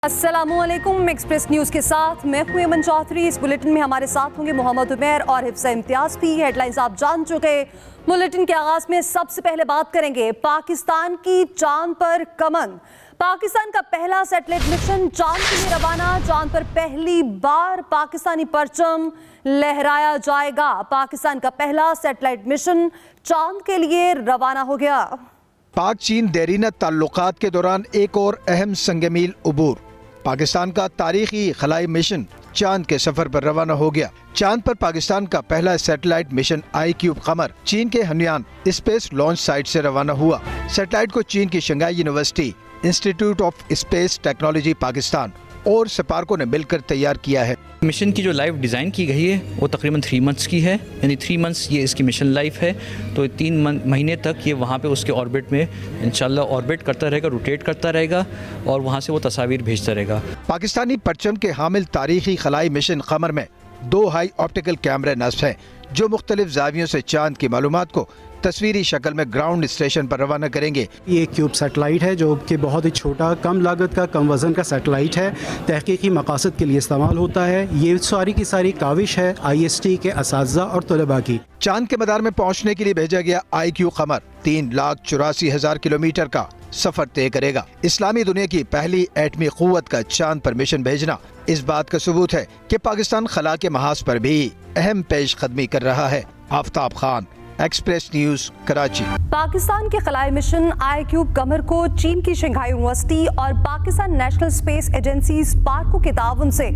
अस्सलामुअलैकुम। Express news के साथ मैं हूं अमन चौधरी। इस बुलेटिन में हमारे साथ होंगे मोहम्मद उमैर और हिफ्ज़ा इम्तियाज़ भी। हेडलाइंस आप जान चुके। बुलेटिन के आगाज़ में सबसे पहले बात करेंगे पाकिस्तान की चांद पर कमन। पाकिस्तान का पहला सैटेलाइट मिशन चांद के लिए रवाना। चांद पर पहली बार पाकिस्तानी परचम लहराया जाएगा। पाकिस्तान का पहला सैटेलाइट मिशन चांद के लिए रवाना हो गया। पाक चीन देरीना ताल्लुकात के दौरान एक और अहम संगमील उबूर। पाकिस्तान का तारीखी खलाई मिशन चांद के सफर पर रवाना हो गया। चांद पर पाकिस्तान का पहला सैटेलाइट मिशन ICube कमर चीन के हनयान स्पेस लॉन्च साइट से रवाना हुआ। सैटेलाइट को चीन की Shanghai university, institute of space technology Pakistan और स्पार्को ने मिलकर तैयार किया है। मिशन की जो लाइफ डिज़ाइन की गई है वो तकरीबन 3 मंथ्स की है, यानी 3 मंथ्स ये इसकी मिशन लाइफ है। तो 3 महीने तक ये वहाँ पे उसके ऑर्बिट में इंशाल्लाह ऑर्बिट करता रहेगा, रोटेट करता रहेगा और वहाँ से वो तस्वीर भेजता रहेगा। पाकिस्तानी परचम के हामिल तारीखी खलाई मिशन कमर में 2 हाई ऑप्टिकल कैमरे नस्ब हैं जो मुख्तलिफ जावियों से चांद की मालूमात को तस्वीरी शक्ल में ग्राउंड स्टेशन पर रवाना करेंगे। ये क्यूब सैटेलाइट है जो कि बहुत ही छोटा, कम लागत का, कम वज़न का सैटेलाइट है। तहकीकी मकासद के लिए इस्तेमाल होता है। ये सारी की सारी काविश है IST के असातिज़ा और तलबा की। चांद के मदार में पहुंचने के लिए भेजा गया ICube कमर 3,84,000 किलोमीटर का सफर तय करेगा। इस्लामी दुनिया की पहली एटमी क़ुव्वत का चांद पर मिशन भेजना इस बात का सबूत है कि पाकिस्तान खला के महाज पर भी अहम पेश कदमी कर रहा है। Aftab Khan, express news, Karachi. पाकिस्तान के खलाई मिशन ICube कमर को चीन की शंघाई यूनिवर्सिटी और Pakistan national space agency Sparco के ताउन से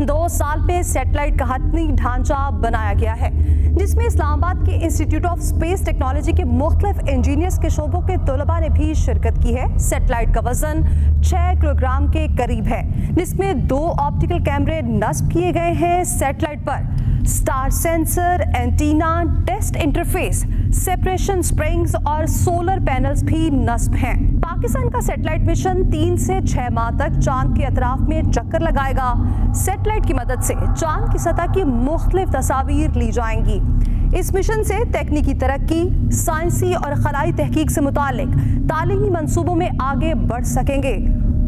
2 साल में सैटेलाइट का हतमी ढांचा बनाया गया है, जिसमें इस्लामाबाद के इंस्टीट्यूट ऑफ स्पेस टेक्नोलॉजी के मुख्तलिफ इंजीनियर्स के शोबों के तलबा ने भी शिरकत की है। सैटेलाइट का वजन 6 किलोग्राम के करीब है, जिसमें 2 ऑप्टिकल कैमरे नस्ब किए गए हैं। सैटेलाइट पर star sensor, antenna, test interface, separation springs और सोलर पैनल्स भी नस्ब हैं। पाकिस्तान का सैटेलाइट मिशन 3 से 6 माह तक चांद के अतराफ में चक्कर लगाएगा। सैटेलाइट की मदद से चांद की सतह की मुख्तलिफ तस्वीर ली जाएंगी। इस मिशन से तकनीकी तरक्की, साइंसी और खलाई तहकीक से मुतालिक तालीमी मंसूबों में आगे बढ़ सकेंगे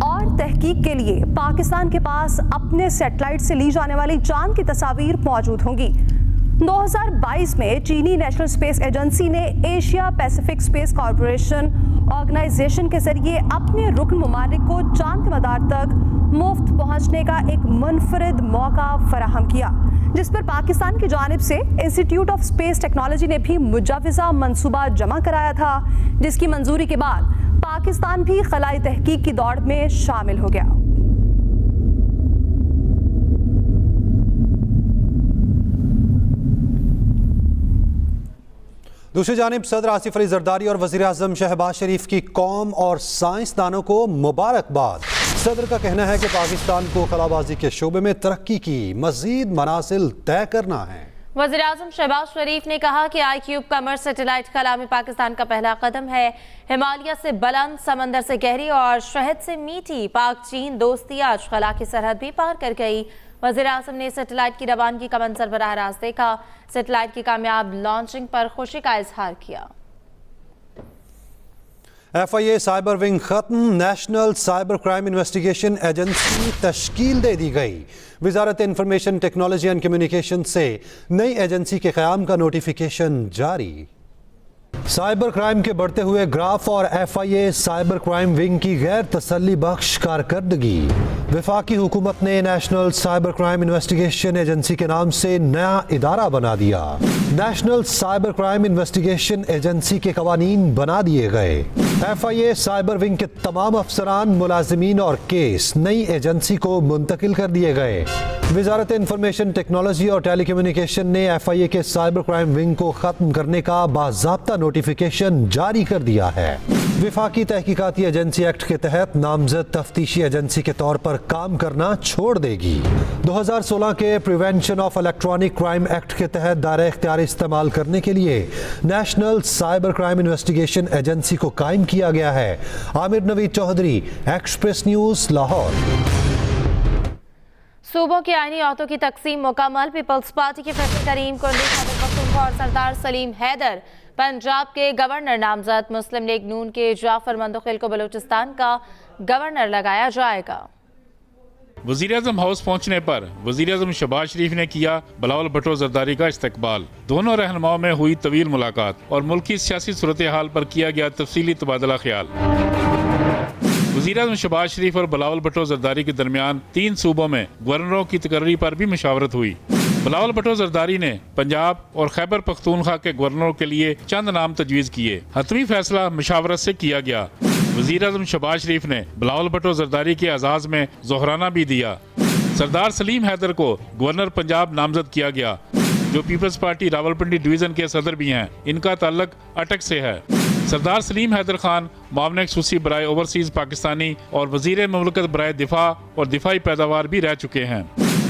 और तहकीक के लिए पाकिस्तान के पास अपने सैटेलाइट से ली जाने वाली चांद की तस्वीर मौजूद होंगी। 2022 में चीनी नेशनल स्पेस एजेंसी ने Asia pacific space corporation organisation के जरिए अपने रुकन ममालिक को चांद के मदार तक मुफ्त पहुंचने का एक मुनफरिद मौका फराहम किया, जिस पर पाकिस्तान की जानिब से इंस्टीट्यूट ऑफ स्पेस टेक्नोलॉजी ने भी मुजाविजा मंसूबा जमा कराया था, जिसकी मंजूरी के बाद पाकिस्तान भी खलाई तहकीक की दौड़ में शामिल हो गया। दूसरी जानिब सदर आसिफ अली जरदारी और वज़ीर आज़म शहबाज शरीफ की कौम और साइंसदानों को मुबारकबाद। सदर का कहना है कि पाकिस्तान को खलाबाजी के शोबे में तरक्की की मज़ीद मनासिल तय करना है। वज़ीर आज़म शहबाज शरीफ ने कहा कि ICube कमर सैटेलाइट खला में पाकिस्तान का पहला कदम है। हिमालय से बुलंद, समंदर से गहरी और शहद से मीठी पाक चीन दोस्ती आज खला की सरहद भी पार कर गई। वज़ीर आज़म ने सैटेलाइट की रवानगी का मंजर बराह रास्त देखा। सैटेलाइट की कामयाब लॉन्चिंग पर खुशी का इजहार किया। FIA साइबर विंग खत्म, national cyber crime investigation agency तश्कील दे दी गई। वजारत इंफॉर्मेशन टेक्नोलॉजी एंड कम्युनिकेशन से नई एजेंसी के क़याम का नोटिफिकेशन जारी। साइबर क्राइम के बढ़ते हुए ग्राफ और FIA साइबर क्राइम विंग की गैर तसल्ली बख्श कारकर्दगी। वफाकी हुकूमत ने national cyber crime investigation agency के नाम से नया इदारा बना दिया। National cyber crime investigation agency के कवानीन बना दिए गए। FIA साइबर विंग के तमाम अफसरान, मुलाजिमीन और केस नई एजेंसी को मुंतकिल कर दिए गए। वजारत इंफॉर्मेशन टेक्नोलॉजी और टेली कम्युनिकेशन ने FIA के साइबर क्राइम विंग को ख़त्म करने का बाज़ाब्ता नोटिफिकेशन जारी कर दिया है। वफाकी तहकीकाती एजेंसी एक्ट के तहत नामजद तफ्तीशी एजेंसी के तौर पर काम करना छोड़ देगी। 2016 के prevention of electronic crime act के तहत दायरा इख्तियार इस्तेमाल करने के लिए national cyber crime investigation agency को कायम किया गया है। Aamir Naveed Chaudhry, express news, Lahore. सूबों की आईनी औहदों की तकसीम मुकम्मल। पीपल्स पार्टी के फैसल करीम कुंडी पख्तूनख्वा और सरदार सलीम हैदर पंजाब के गवर्नर नामजद। मुस्लिम लीग नून के जाफर मंदखिल को बलूचिस्तान का गवर्नर लगाया जाएगा। वज़ीर-ए-आज़म हाउस पहुंचने पर वज़ीर-ए-आज़म शहबाज शरीफ ने किया बिलावल भुट्टो जरदारी का इस्तकबाल। दोनों रहनुमाओं में हुई तवील मुलाकात और मुल्की सियासी सूरत हाल पर किया गया तफसीली तबादला ख्याल। वज़ीर-ए-आज़म शहबाज शरीफ और बिलावल भुट्टो जरदारी के दरमियान 3 सूबों में गवर्नरों की तकर्री पर भी मुशावरत हुई। बिलावल भुट्टो जरदारी ने पंजाब और खैबर पख्तूनख्वा के गवर्नरों के लिए चंद नाम तजवीज़ किए। हतमी फैसला मुशावरत से किया गया। वज़ीर-ए-आज़म शहबाज शरीफ ने बिलावल भुट्टो जरदारी के एजाज़ में ज़ोहराना भी दिया। सरदार सलीम हैदर को गवर्नर पंजाब नामजद किया गया, जो पीपल्स पार्टी रावलपिंडी डिवीज़न के सदर भी हैं। इनका ताल्लुक अटक से है। सरदार सलीम हैदर खान मामले खसूसी बराए ओवरसीज़ पाकिस्तानी और वज़ीर मुमलकत बराए दिफा और दिफाई पैदावार भी रह चुके हैं।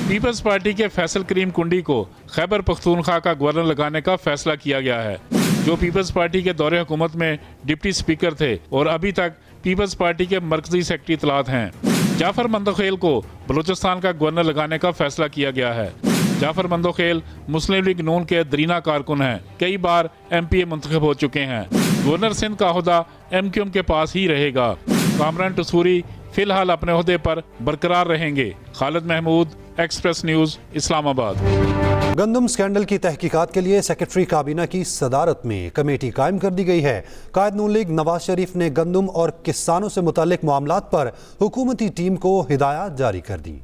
पीपल्स पार्टी के फैसल करीम कुंडी को खैबर पख्तूनख्वा का गवर्नर लगाने का फैसला किया गया है, जो पीपल्स पार्टी के दौरे हुकूमत में डिप्टी स्पीकर थे और अभी तक पीपल्स पार्टी के मरकजी सेक्रेटरी इत्तलात हैं। जाफर मंदोखेल को बलूचिस्तान का गवर्नर लगाने का फैसला किया गया है। जाफर मंदोखेल मुस्लिम लीग नून के दरीना कारकुन हैं, कई बार MPA मुंतखब हो चुके हैं। गवर्नर सिंध का ओहदा MQM के पास ही रहेगा। कामरान टसूरी फिलहाल अपने ओहदे पर बरकरार रहेंगे। Khalid Mahmood, express news, Islamabad. गंदम स्कैंडल की तहकीकात के लिए सेक्रेटरी काबीना की सदारत में कमेटी कायम कर दी गई है। कायद नून लीग नवाज शरीफ ने गंदम और किसानों से मुताल्लिक मामलात पर हुकूमती टीम को हिदायत जारी कर दी।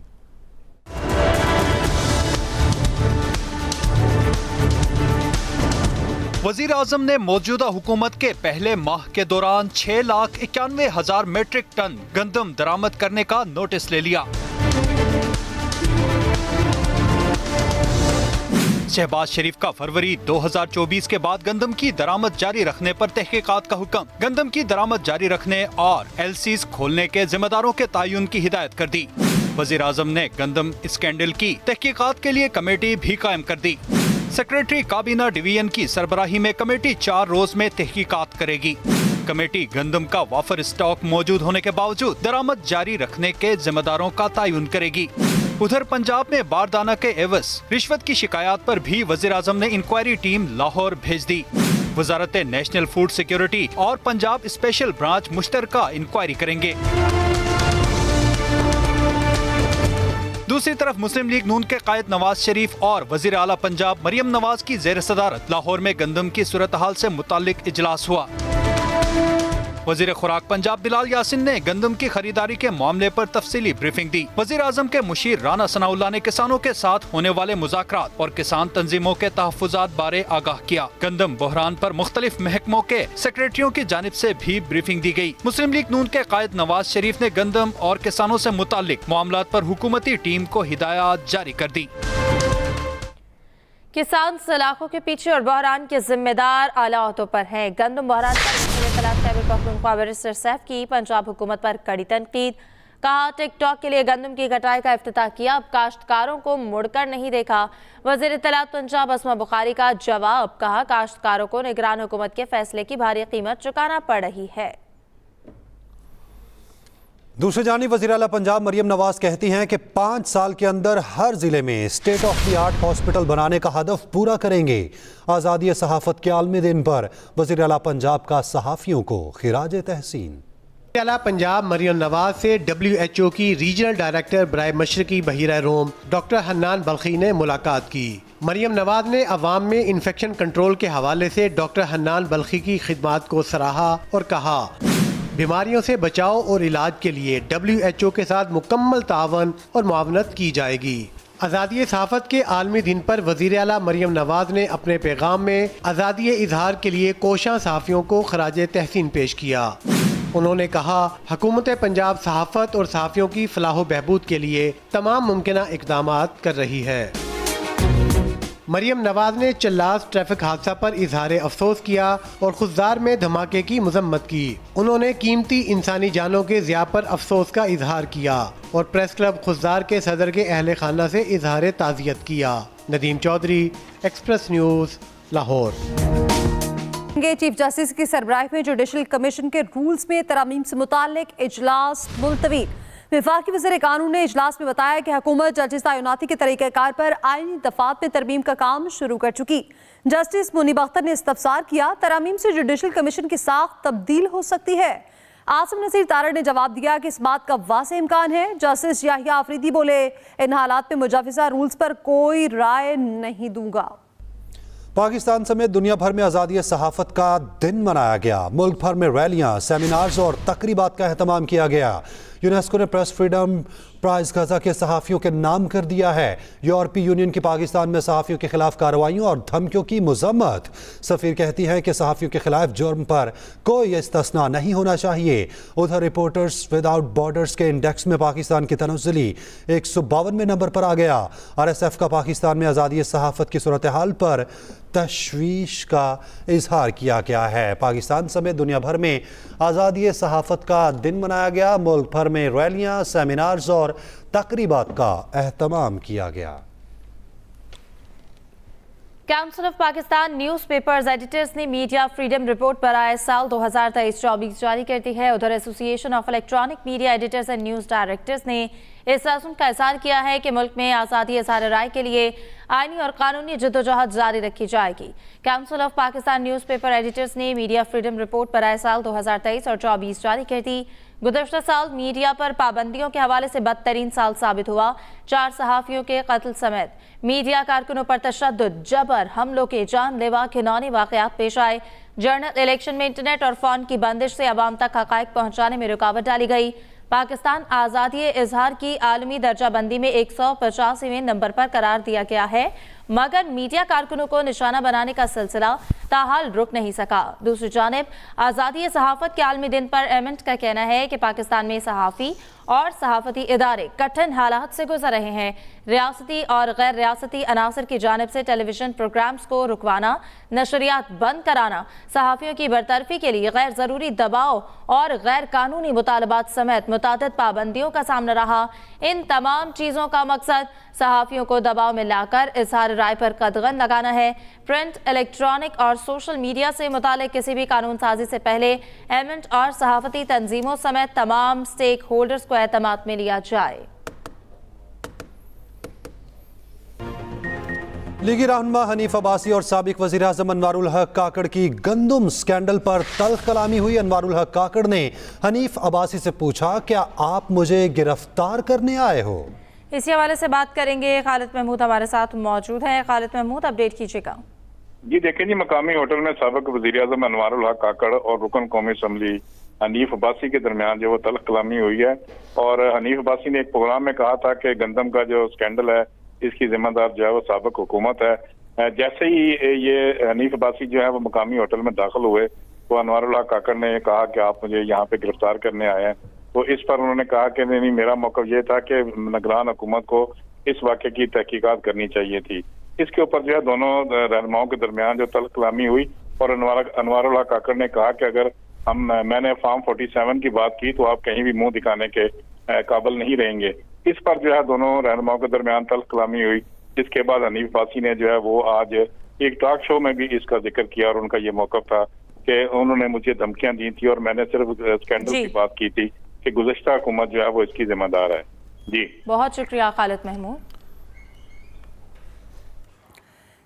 वज़ीर आज़म ने मौजूदा हुकूमत के पहले माह के दौरान 6,91,000 मीट्रिक टन गंदम दरामद करने का नोटिस ले लिया। शहबाज शरीफ का फरवरी 2024 के बाद गंदम की दरामद जारी रखने पर तहकीकात का हुक्म। गंदम की दरामद जारी रखने और LCs खोलने के जिम्मेदारों के तायुन की हिदायत कर दी। वज़ीर आज़म ने गंदम स्कैंडल की तहकीकात के लिए कमेटी भी कायम कर दी। सेक्रेटरी काबीना डिवीजन की सरबराही में कमेटी 4 रोज में तहकीकात करेगी। कमेटी गंदम का वाफर स्टॉक मौजूद होने के बावजूद दरामद जारी रखने के जिम्मेदारों का तायुन करेगी। उधर पंजाब में बारदाना के एवज रिश्वत की शिकायत पर भी वज़ीर आज़म ने इंक्वायरी टीम लाहौर भेज दी। वजारत नेशनल फूड सिक्योरिटी और पंजाब स्पेशल ब्रांच मुश्तरका इंक्वायरी करेंगे। दूसरी तरफ मुस्लिम लीग नून के कायद नवाज शरीफ और वजीर आला पंजाब मरियम नवाज की ज़ेर सदारत लाहौर में गंदम की सूरत हाल से मुताल्लिक इजलास हुआ। वजीर खुराक पंजाब बिलाल यासिन ने गंदम की खरीदारी के मामले पर तफसीली ब्रीफिंग दी। वजीर आजम के मुशीर राना सनाउल्लाह ने किसानों के साथ होने वाले मुज़ाकरात और किसान तंजीमों के तहफ़्फ़ुज़ात बारे आगाह किया। गंदम बहरान पर मुख्तलिफ महकमों के सेक्रेटरियों की जानिब से भी ब्रीफिंग दी गई। मुस्लिम लीग नून के कायद नवाज शरीफ ने गंदम और किसानों से मुताल्लिक मामलात पर हुकूमती टीम को हिदायत जारी कर दी। किसान सलाखों के पीछे और बहरान के जिम्मेदार आला अहदों पर हैं। गंदम बहरान पर खैबर पख्तूनख्वा बैरिस्टर सैफ की पंजाब हुकूमत पर कड़ी तनकीद। कहा टिकटॉक के लिए गंदम की कटाई का इफ्तिताह किया, अब काश्तकारों को मुड़कर नहीं देखा। वज़ीर इत्तलात पंजाब अस्मा बुखारी का जवाब। कहा काश्तकारों को निगरान हुकूमत के फैसले की भारी कीमत चुकाना पड़ रही है। दूसरी जानिब वज़ीर आला पंजाब मरियम नवाज कहती हैं कि 5 साल के अंदर हर जिले में state of the art hospital बनाने का हदफ पूरा करेंगे। आज़ादी सहाफ़त के आलमी दिन पर वज़ीर आला पंजाब का सहाफ़ियों को खिराज तहसीन। वज़ीर आला पंजाब मरियम नवाज से WHO की रीजनल डायरेक्टर बराए मशरकी बहीरा रोम डॉक्टर हन्नान बल्खी ने मुलाकात की। मरियम नवाज ने अवाम में इन्फेक्शन कंट्रोल के हवाले से डॉक्टर हन्नान बल्खी की खिदमात को सराहा और कहा बीमारियों से बचाव और इलाज के लिए WHO के साथ मुकम्मल तावन और मुआवनत की जाएगी। आज़ादी सहाफ़त के आलमी दिन पर वज़ीर आला मरियम नवाज ने अपने पैगाम में आज़ादी इजहार के लिए कोशां सहाफ़ियों को खराज तहसीन पेश किया। उन्होंने कहा हुकूमत पंजाब सहाफ़त और सहाफ़ियों की फलाह व बहबूद के लिए तमाम मुमकिना इक़दामात कर रही है। मरियम नवाज ने चल्लास ट्रैफिक हादसा पर इजहार अफसोस किया और खुददार में धमाके की मजम्मत की। उन्होंने कीमती इंसानी जानों के ज़िया पर अफसोस का इजहार किया और प्रेस क्लब खुददार के सदर के अहले खाना से इजहार ताज़ियत किया। Nadeem Chaudhry, express news, Lahore. Chief justice की सरबराही में जुडिशल कमीशन के रूल्स में तरमीम से मुताल्लिक इजलास मुलतवी। वफाकी वज़ीर कानून ने इजलास में बताया कि हुकूमत जस्टिस तैनाती के तरीक़ाकार पर आईनी दफात में तरमीम का काम शुरू कर चुकी। जस्टिस मुनीब अख्तर ने इस्तफसार किया, तरमीम से जुडिशल कमीशन की साख तब्दील हो सकती है। आसिम नसीर तारड़ ने जवाब दिया कि इस बात का वाज़ेह इम्कान है। जस्टिस याहिया आफरीदी बोले, इन हालात में मुजाविजा रूल्स पर कोई राय नहीं दूंगा। पाकिस्तान समेत दुनिया भर में आज़ादी सहाफ़त का दिन मनाया गया। मुल्क भर में रैलियां, सेमिनार्स और तकरीबात का अहतमाम किया गया। यूनेस्को ने प्रेस फ्रीडम प्राइज गजा के सहाफ़ियों के नाम कर दिया है। यूरोपीय यूनियन की पाकिस्तान में सहाफ़ियों के खिलाफ कार्रवाइयों और धमकियों की मज़म्मत। सफ़ीर कहती हैं कि सहाफ़ियों के खिलाफ जुर्म पर कोई इस्तिस्ना नहीं होना चाहिए। उधर रिपोर्टर्स विदाउट बॉर्डर्स के इंडेक्स में पाकिस्तान की तनज़्ज़ुली 152वें नंबर पर आ गया। RSF का पाकिस्तान में आज़ादी सहाफ़त की सूरत हाल पर तशवीश का इजहार किया गया है। पाकिस्तान समेत दुनिया भर में आज़ादी सहाफ़त का दिन मनाया गया। मुल्क भर में रैलियां, सेमिनार्स और तकरीबात का एहतमाम किया गया। Council of Pakistan newspapers editors ने मीडिया फ्रीडम रिपोर्ट बराए साल 2023-24 जारी कर दी है। उधर association of electronic media editors and news directors ने इस अज़्म का इज़हार किया है कि मुल्क में आज़ादी इज़हार राय के लिए आईनी और कानूनी जद्दोजहद जारी रखी जाएगी। Council of Pakistan newspaper editors ने मीडिया फ्रीडम रिपोर्ट बराए साल 2023 और 24 जारी कर दी। गुज़श्ता साल मीडिया पर पाबंदियों के हवाले से बदतरीन साल साबित हुआ। 4 सहाफ़ियों के कत्ल समेत मीडिया कारकुनों पर तशद्दुद, जबर, हमलों के जानलेवा घिनौने वाक़यात पेश आए। जर्नल इलेक्शन में इंटरनेट और फ़ोन की बंदिश से अवाम तक हक़ाइक़ पहुँचाने में रुकावट डाली गई। पाकिस्तान आज़ादी इजहार की आलमी दर्जाबंदी में 185वें नंबर पर करार दिया गया है, मगर मीडिया कारकुनों को निशाना बनाने का सिलसिला ताहाल रुक नहीं सका। दूसरी जानिब आज़ादी सहाफ़त के आलमी दिन पर एमेंट का कहना है कि पाकिस्तान में सहाफ़ी और सहाफ़ती इदारे कठिन हालात से गुजर रहे हैं। रियासती और गैर रियासती अनासर की जानिब से टेलीविजन प्रोग्राम्स को रुकवाना, नशरियात बंद कराना, सहाफ़ियों की बरतरफी के लिए गैर ज़रूरी दबाव और गैर कानूनी मुतालबात समेत मुतादिद पाबंदियों का सामना रहा। इन तमाम चीज़ों का मकसद सहाफ़ियों को दबाव में लाकर इज़हार राय पर कदगन लगाना है। प्रिंट, इलेक्ट्रॉनिक और सोशल मीडिया से मुतालिक किसी भी कानून साजी से पहले एमेंट और सहाफ़ती तंजीमों समेत तमाम स्टेक होल्डर्स को एतमाद में लिया जाए। लीगी रहनुमा हनीफ अब्बासी और साबिक वज़ीर आज़म अनवारुल हक काकड़ की गंदम स्कैंडल पर तल्ख कलामी हुई। अनवारुल हक काकड़ ने हनीफ अब्बासी से पूछा, क्या आप मुझे गिरफ्तार करने आए हो? इसी हवाले से बात करेंगे। खालिद महमूद हमारे साथ मौजूद हैं। खालिद महमूद, अपडेट कीजिएगा। जी देखें जी, मकामी होटल में साबिक वज़ीर आज़म अनवारुल हक काकड़ और रुकन कौमी असम्बली हनीफ अब्बासी के दरमियान जो वो तल्ख कलामी हुई है। और हनीफ अब्बासी ने एक प्रोग्राम में कहा था कि गंदम का जो स्कैंडल है इसकी जिम्मेदार जो है वो साबिक हुकूमत है। जैसे ही ये हनीफ अब्बासी जो है वो मकामी होटल में दाखिल हुए तो अनवारुल हक काकड़ ने कहा कि आप मुझे यहाँ पे गिरफ्तार करने आए हैं। तो इस पर उन्होंने कहा कि नहीं, मेरा मौक़िफ़ ये था कि निगरान हुकूमत को इस वाक़े की तहकीकात करनी चाहिए थी। इसके ऊपर जो है दोनों रहनुमाओं के दरमियान जो तल्ख कलामी हुई और अनवारुल हक काकड़ ने कहा कि अगर मैंने फॉर्म 47 की बात की तो आप कहीं भी मुंह दिखाने के काबिल नहीं रहेंगे। इस पर जो है दोनों रहनुमाओं के दरमियान तल्ख कलामी हुई, जिसके बाद हनीफ अब्बासी ने जो है वो आज एक टॉक शो में भी इसका जिक्र किया और उनका ये मौक़िफ़ था कि उन्होंने मुझे धमकियां दी थी और मैंने सिर्फ स्कैंडल की बात की थी कि गुज़श्ता हुकूमत जो है वो इसकी जिम्मेदार है। जी बहुत शुक्रिया खालिद महमूद।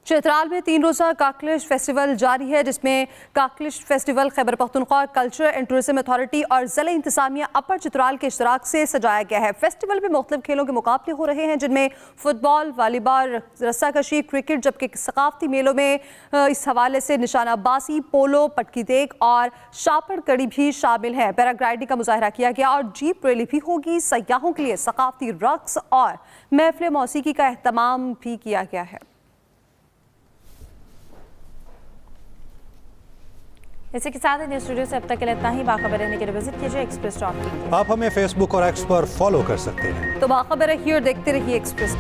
चित्राल में 3 रोज़ा काकलिश फेस्टिवल जारी है, जिसमें काकलिश festival Khyber Pakhtunkhwa culture and tourism authority और ज़िला इंतज़ामिया अपर चित्राल के इश्तराक से सजाया गया है। फेस्टिवल में मुख्तलिफ खेलों के मुकाबले हो रहे हैं, जिनमें फुटबॉल, वॉलीबॉल, रस्साकशी, क्रिकेट, जबकि सकाफती मेलों में इस हवाले से निशानाबाजी, पोलो, पटकी देग और शापड़ कड़ी भी शामिल है। पैराग्लाइडिंग का मुजाहरा किया गया और जीप रैली भी होगी। सयाहों के लिए सकाफती रक्स और महफिल मौसीकी का एहतमाम भी किया गया है। इसी के साथ न्यूज़ स्टूडियो से अब तक के लिए इतना ही। बाखबर रहने के लिए विजिट कीजिए express.tv। आप हमें फेसबुक और एक्स पर फॉलो कर सकते हैं। तो बाखबर रहिए और देखते रहिए एक्सप्रेस।